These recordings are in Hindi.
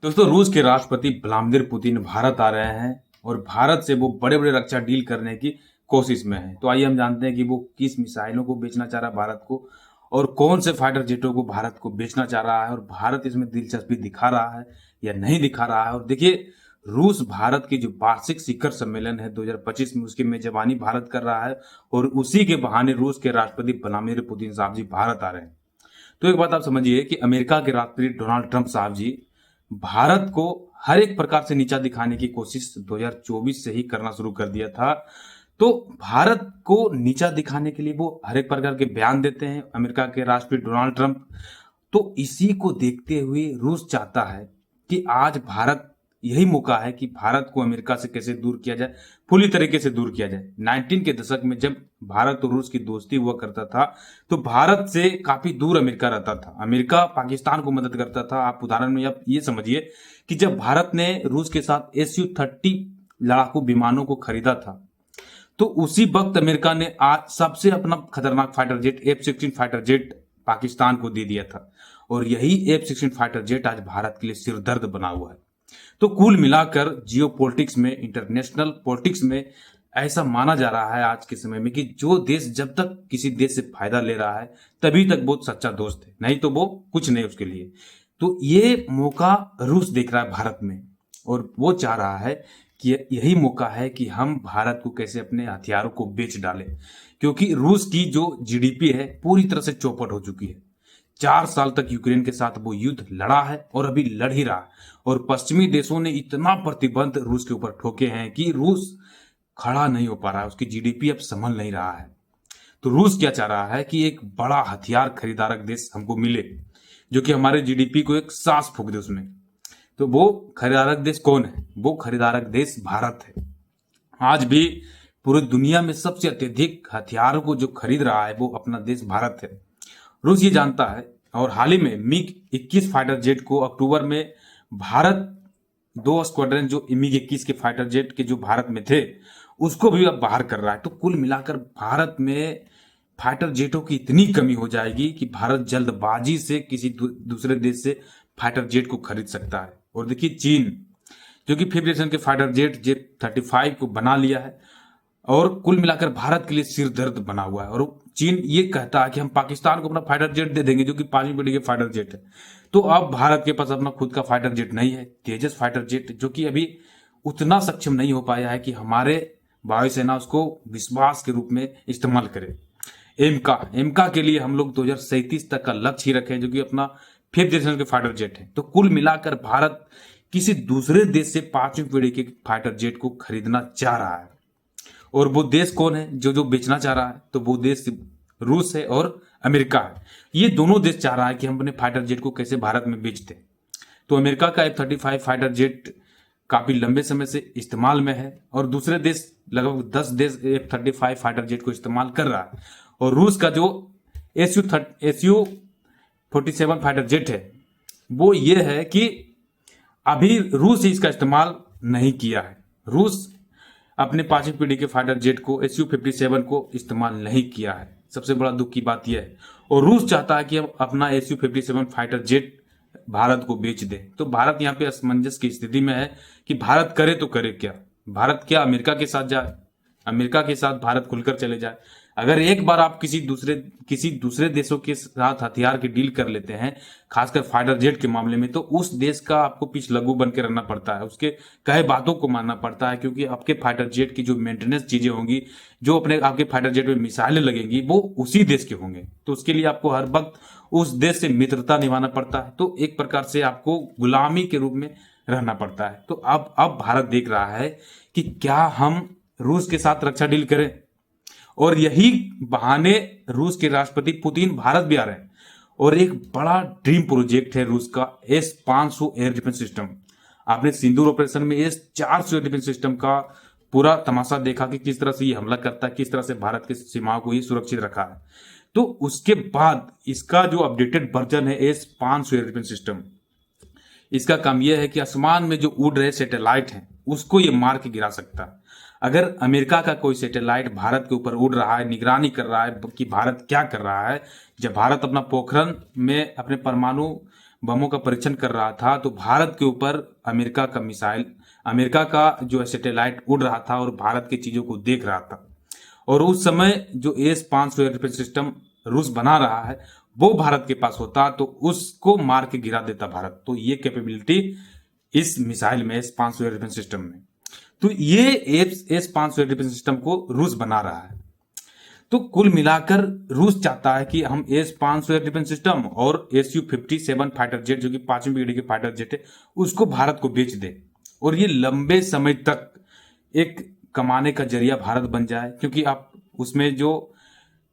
दोस्तों, रूस के राष्ट्रपति व्लादिमीर पुतिन भारत आ रहे हैं और भारत से वो बड़े बड़े रक्षा डील करने की कोशिश में है। तो आइए हम जानते हैं कि वो किस मिसाइलों को बेचना चाह रहा है भारत को, और कौन से फाइटर जेटों को भारत को बेचना चाह रहा है, और भारत इसमें दिलचस्पी दिखा रहा है या नहीं दिखा रहा है। और देखिए, रूस भारत की जो वार्षिक शिखर सम्मेलन है 2025 में, उसकी मेजबानी भारत कर रहा है, और उसी के बहाने रूस के राष्ट्रपति व्लादिमीर पुतिन साहब जी भारत आ रहे हैं। तो एक बात आप समझिए कि अमेरिका के राष्ट्रपति डोनाल्ड ट्रंप साहब जी भारत को हर एक प्रकार से नीचा दिखाने की कोशिश 2024 से ही करना शुरू कर दिया था। तो भारत को नीचा दिखाने के लिए वो हर एक प्रकार के बयान देते हैं, अमेरिका के राष्ट्रपति डोनाल्ड ट्रंप। तो इसी को देखते हुए रूस चाहता है कि आज भारत, यही मौका है कि भारत को अमेरिका से कैसे दूर किया जाए, पूरी तरीके से दूर किया जाए। 19 के दशक में जब भारत और रूस की दोस्ती हुआ करता था, तो भारत से काफी दूर अमेरिका रहता था। अमेरिका पाकिस्तान को मदद करता था। आप उदाहरण में आप ये समझिए कि जब भारत ने रूस के साथ SU-30 लड़ाकू विमानों को खरीदा था, तो उसी वक्त अमेरिका ने आज सबसे अपना खतरनाक fighter jet F-16 fighter jet Pakistan को दे दिया था। और यही F-16 फाइटर जेट आज भारत के लिए सिरदर्द बना हुआ है। तो कुल मिलाकर जियो पॉलिटिक्स में, इंटरनेशनल पॉलिटिक्स में ऐसा माना जा रहा है आज के समय में कि जो देश जब तक किसी देश से फायदा ले रहा है, तभी तक बहुत सच्चा दोस्त है, नहीं तो वो कुछ नहीं उसके लिए। तो ये मौका रूस देख रहा है भारत में, और वो चाह रहा है कि यही मौका है कि हम भारत को कैसे अपने हथियारों को बेच डालें, क्योंकि रूस की जो GDP है पूरी तरह से चौपट हो चुकी है। 4 साल तक यूक्रेन के साथ वो युद्ध लड़ा है और अभी लड़ ही रहा है, और पश्चिमी देशों ने इतना प्रतिबंध रूस के ऊपर ठोके हैं कि रूस खड़ा नहीं हो पा रहा है, उसकी GDP अब संभल नहीं रहा है। तो रूस क्या चाह रहा है कि एक बड़ा हथियार खरीदारक देश हमको मिले, जो कि हमारे GDP को एक सांस फूंक दे उसमें। तो वो खरीदारक देश कौन है? वो खरीदारक देश भारत है। आज भी पूरी दुनिया में सबसे अत्यधिक हथियारों को जो खरीद रहा है वो अपना देश भारत है। रूस ये जानता है, और हाल ही में MiG-21 फाइटर जेट को अक्टूबर में भारत, 2 स्क्वाड्रन जो MiG-21 के फाइटर जेट के जो भारत में थे, उसको भी अब बाहर कर रहा है। तो कुल मिलाकर भारत में फाइटर जेटों की इतनी कमी हो जाएगी कि भारत जल्दबाजी से किसी दूसरे देश से फाइटर जेट को खरीद सकता है। और देखिए, चीन जो कि 5th जनरेशन के फाइटर जेट J-35 को बना लिया है, और कुल मिलाकर भारत के लिए सिर दर्द बना हुआ है। और चीन ये कहता है कि हम पाकिस्तान को अपना फाइटर जेट दे देंगे, जो कि 5वीं पीढ़ी के फाइटर जेट है। तो अब भारत के पास अपना खुद का फाइटर जेट नहीं है, तेजस फाइटर जेट, जो कि अभी उतना सक्षम नहीं हो पाया है कि हमारे वायुसेना उसको विश्वास के रूप में इस्तेमाल करे। एमका के लिए हम लोग 2037 तक का लक्ष्य ही रखे, जो कि अपना 5th जनरेशन के फाइटर जेट है। तो कुल मिलाकर भारत किसी दूसरे देश से 5वीं पीढ़ी के फाइटर जेट को खरीदना चाह रहा है। और वो देश कौन है जो जो बेचना चाह रहा है? तो वो देश रूस है और अमेरिका है। ये दोनों देश चाह रहा है कि हम अपने फाइटर जेट को कैसे भारत में बेच दें। तो अमेरिका का F-35 फाइटर जेट काफी लंबे समय से इस्तेमाल में है, और दूसरे देश, लगभग 10 देश F-35 फाइटर जेट को इस्तेमाल कर रहा है। और रूस का जो SU-47 फाइटर जेट है, वो ये है कि अभी रूस ही इसका इस्तेमाल नहीं किया है। रूस अपने 5वीं पीढ़ी के फाइटर जेट को, SU-57 को इस्तेमाल नहीं किया है। सबसे बड़ा दुख की बात यह है। और रूस चाहता है कि हम अपना SU-57 फाइटर जेट भारत को बेच दे। तो भारत यहाँ पे असमंजस की स्थिति में है कि भारत करे तो करे क्या? भारत क्या अमेरिका के साथ जाए? अमेरिका के साथ भारत खुलकर चले जाए? अगर एक बार आप किसी दूसरे देशों के साथ हथियार की डील कर लेते हैं, खासकर फाइटर जेट के मामले में, तो उस देश का आपको पिछलग्गू बन के रहना पड़ता है, उसके कहे बातों को मानना पड़ता है, क्योंकि आपके फाइटर जेट की जो मेंटेनेंस चीजें होंगी, जो अपने आपके फाइटर जेट में मिसाइलें लगेंगी, वो उसी देश के होंगे। तो उसके लिए आपको हर वक्त उस देश से मित्रता निभाना पड़ता है। तो एक प्रकार से आपको गुलामी के रूप में रहना पड़ता है। तो अब भारत देख रहा है कि क्या हम रूस के साथ रक्षा डील करें, और यही बहाने रूस के राष्ट्रपति पुतिन भारत भी आ रहे हैं। और एक बड़ा ड्रीम प्रोजेक्ट है रूस का, S-500 एयर डिफेंस सिस्टम। आपने सिंदूर ऑपरेशन में S-400 एयर डिफेंस सिस्टम का पूरा तमाशा देखा कि किस तरह से ये हमला करता है, किस तरह से भारत की सीमाओं को ये सुरक्षित रखा है। तो उसके बाद इसका जो अपडेटेड वर्जन है S-500 एयर डिफेंस सिस्टम, इसका काम यह है कि आसमान में जो उड़ रहे सैटेलाइट हैं, उसको ये मार के गिरा सकता है। अगर अमेरिका का कोई सैटेलाइट भारत के ऊपर उड़ रहा है, निगरानी कर रहा है कि भारत क्या कर रहा है, जब भारत अपना पोखरण में अपने परमाणु बमों का परीक्षण कर रहा था, तो भारत के ऊपर अमेरिका का जो सैटेलाइट उड़ रहा था और भारत की चीजों को देख रहा था। और उस समय जो S-500 एयर डिफेंस सिस्टम रूस बना रहा है वो भारत के पास होता तो उसको मार के गिरा देता भारत। तो ये कैपेबिलिटी इस मिसाइल में, S-500 एयर डिफेंस सिस्टम में, तो ये S-500 एयर डिफेंस सिस्टम को रूस बना रहा है। तो कुल मिलाकर रूस चाहता है कि हम S-500 एयर डिफेंस सिस्टम और Su-57 फाइटर जेट, जो कि 5वीं पीढ़ी के फाइटर जेट है, उसको भारत को बेच दे और ये लंबे समय तक एक कमाने का जरिया भारत बन जाए, क्योंकि आप उसमें जो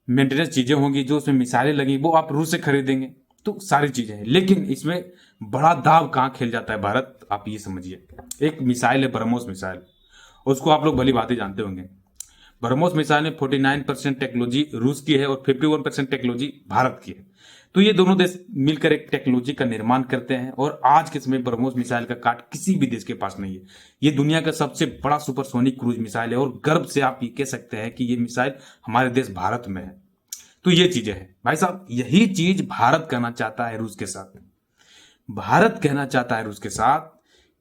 मेंटेनेंस चीजें होंगी, जो उसमें मिसाइलें लगी, वो आप रूस से खरीदेंगे, तो सारी चीजें हैं। लेकिन इसमें बड़ा दाव कहाँ खेल जाता है भारत, आप ये समझिए। एक मिसाइल है ब्रह्मोस मिसाइल, उसको आप लोग भली भांति जानते होंगे। ब्रह्मोस मिसाइल में 49% टेक्नोलॉजी रूस की है और 51% टेक्नोलॉजी भारत की है। तो ये दोनों देश मिलकर एक टेक्नोलॉजी का निर्माण करते हैं और आज के समय ब्रह्मोस मिसाइल का काट किसी भी देश के पास नहीं है। ये दुनिया का सबसे बड़ा सुपरसोनिक क्रूज मिसाइल है और गर्व से आप ये कह सकते हैं कि ये मिसाइल हमारे देश भारत में है। तो ये चीजें हैं भाई साहब, यही चीज भारत कहना चाहता है रूस के साथ। भारत कहना चाहता है रूस के साथ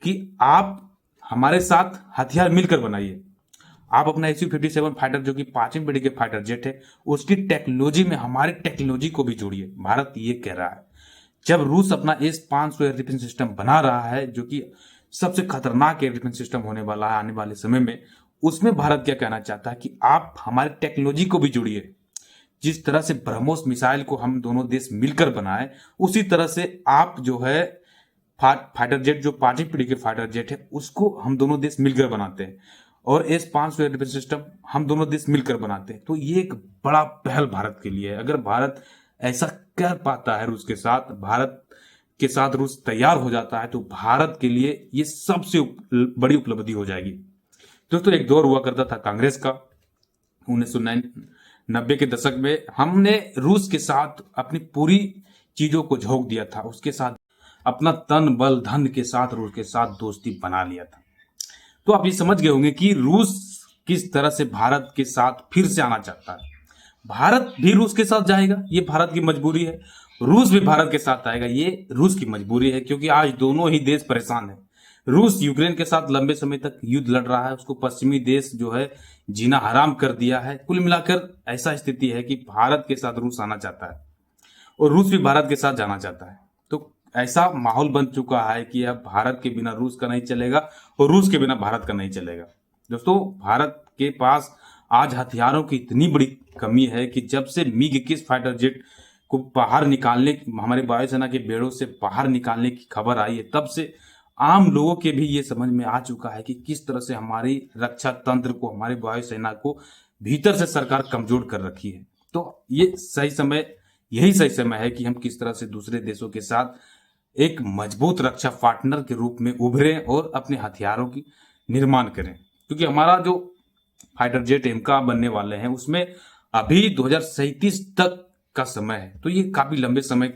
कि आप हमारे साथ हथियार मिलकर बनाइए। आप अपना Su-57 फाइटर, जो कि 5वीं पीढ़ी के फाइटर जेट है, उसकी टेक्नोलॉजी में हमारी टेक्नोलॉजी को भी जोड़िए। भारत ये कह रहा है। जब रूस अपना S-500 एयर डिफेंस सिस्टम बना रहा है, जो कि सबसे खतरनाक एयर डिफेंस सिस्टम होने वाला है आने वाले समय में, उसमें भारत क्या कहना चाहता है कि आप हमारी टेक्नोलॉजी को भी जोड़िए। जिस तरह से ब्रह्मोस मिसाइल को हम दोनों देश मिलकर बनाए, उसी तरह से आप जो है फाइटर जेट, जो 5वीं पीढ़ी के फाइटर जेट है, उसको हम दोनों देश मिलकर बनाते हैं और S-500 एयर डिफेंस सिस्टम हम दोनों देश मिलकर बनाते हैं। तो ये एक बड़ा पहल भारत के लिए है। अगर भारत ऐसा कर पाता है रूस के साथ, भारत के साथ रूस तैयार हो जाता है, तो भारत के लिए ये सबसे बड़ी उपलब्धि हो जाएगी। दोस्तों, एक दौर हुआ करता था कांग्रेस का, 1990 के दशक में हमने रूस के साथ अपनी पूरी चीजों को झोंक दिया था, उसके साथ अपना तन बल धन के साथ रूस के साथ दोस्ती बना लिया था। तो आप ये समझ गए होंगे कि रूस किस तरह से भारत के साथ फिर से आना चाहता है। भारत भी रूस के साथ जाएगा, ये भारत की मजबूरी है। रूस भी भारत के साथ आएगा, ये रूस की मजबूरी है, क्योंकि आज दोनों ही देश परेशान है। रूस यूक्रेन के साथ लंबे समय तक युद्ध लड़ रहा है, उसको पश्चिमी देश जो है जीना हराम कर दिया है। कुल मिलाकर ऐसा स्थिति है कि भारत के साथ रूस आना चाहता है और रूस भी भारत के साथ जाना चाहता है। तो ऐसा माहौल बन चुका है कि अब भारत के बिना रूस का नहीं चलेगा और रूस के बिना भारत का नहीं चलेगा। दोस्तों, भारत के पास आज हथियारों की इतनी बड़ी कमी है कि जब से MiG-21 फाइटर जेट को बाहर निकालने, हमारे वायुसेना के बेड़ों से बाहर निकालने की खबर आई है, तब से आम लोगों के भी ये समझ में आ चुका है कि किस तरह से हमारी रक्षा तंत्र को, हमारी वायुसेना को भीतर से सरकार कमजोर कर रखी है। तो यही सही समय है कि हम किस तरह से दूसरे देशों के साथ एक मजबूत रक्षा पार्टनर के रूप में उभरें और अपने हथियारों की निर्माण करें। क्योंकि हमारा जो फाइटर जेट एमका बनने वाले हैं, उसमें अभी 2037 तक का समय है। तो ये काफी लंबे समय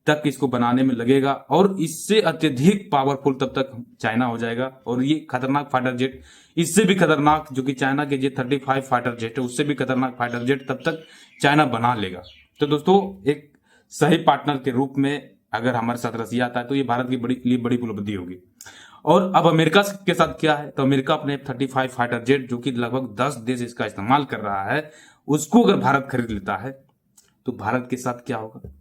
तक इसको बनाने में लगेगा और इससे अत्यधिक पावरफुल तब तक चाइना हो जाएगा। और ये खतरनाक फाइटर जेट, इससे भी खतरनाक, जो कि चाइना के J-35 फाइटर जेट है, उससे भी खतरनाक फाइटर जेट तब तक चाइना बना लेगा। तो दोस्तों, एक सही पार्टनर के रूप में अगर हमारे साथ रसिया आता है, तो ये भारत की लिए बड़ी उपलब्धि होगी। और अब अमेरिका के साथ क्या है, तो अमेरिका अपने F-35 फाइटर जेट, जो कि लगभग 10 देश इसका इस्तेमाल कर रहा है, उसको अगर भारत खरीद लेता है, तो भारत के साथ क्या होगा?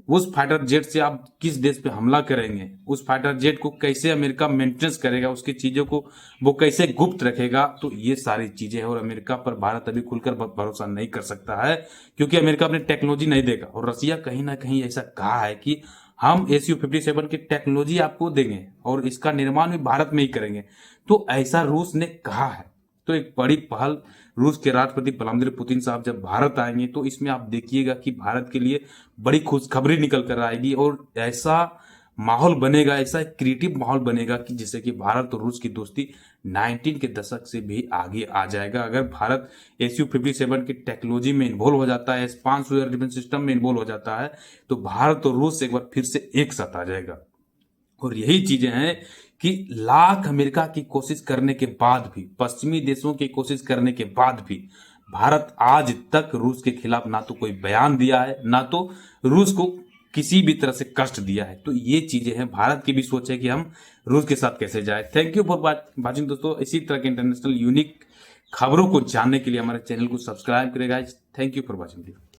उस फाइटर जेट से आप किस देश पे हमला करेंगे, उस फाइटर जेट को कैसे अमेरिका मेंटेनेंस करेगा, उसकी चीजों को वो कैसे गुप्त रखेगा? तो ये सारी चीजें हैं और अमेरिका पर भारत अभी खुलकर भरोसा नहीं कर सकता है, क्योंकि अमेरिका अपनी टेक्नोलॉजी नहीं देगा। और रसिया कहीं ना कहीं ऐसा कहा है कि हम Su-57 की टेक्नोलॉजी आपको देंगे और इसका निर्माण भी भारत में ही करेंगे। तो ऐसा रूस ने कहा है। तो एक बड़ी पहल, रूस के राष्ट्रपति व्लादिमीर पुतिन साहब जब भारत आएंगे, तो इसमें आप देखिएगा कि भारत के लिए बड़ी खुशखबरी निकल कर आएगी और ऐसा माहौल बनेगा, ऐसा क्रिएटिव माहौल बनेगा कि जिससे कि भारत और रूस की दोस्ती 19 के दशक से भी आगे आ जाएगा। अगर भारत Su-57 की टेक्नोलॉजी में इन्वॉल्व हो जाता है, S-500 एयर डिफेंस सिस्टम में इन्वॉल्व हो जाता है, तो भारत और रूस एक बार फिर से एक साथ आ जाएगा। और यही चीजें हैं कि लाख अमेरिका की कोशिश करने के बाद भी, पश्चिमी देशों की कोशिश करने के बाद भी, भारत आज तक रूस के खिलाफ ना तो कोई बयान दिया है, ना तो रूस को किसी भी तरह से कष्ट दिया है। तो ये चीजें हैं, भारत की भी सोच है कि हम रूस के साथ कैसे जाए। थैंक यू फॉर वाचिंग दोस्तों। इसी तरह के इंटरनेशनल यूनिक खबरों को जानने के लिए हमारे चैनल को सब्सक्राइब करेगा। Thank you for watching.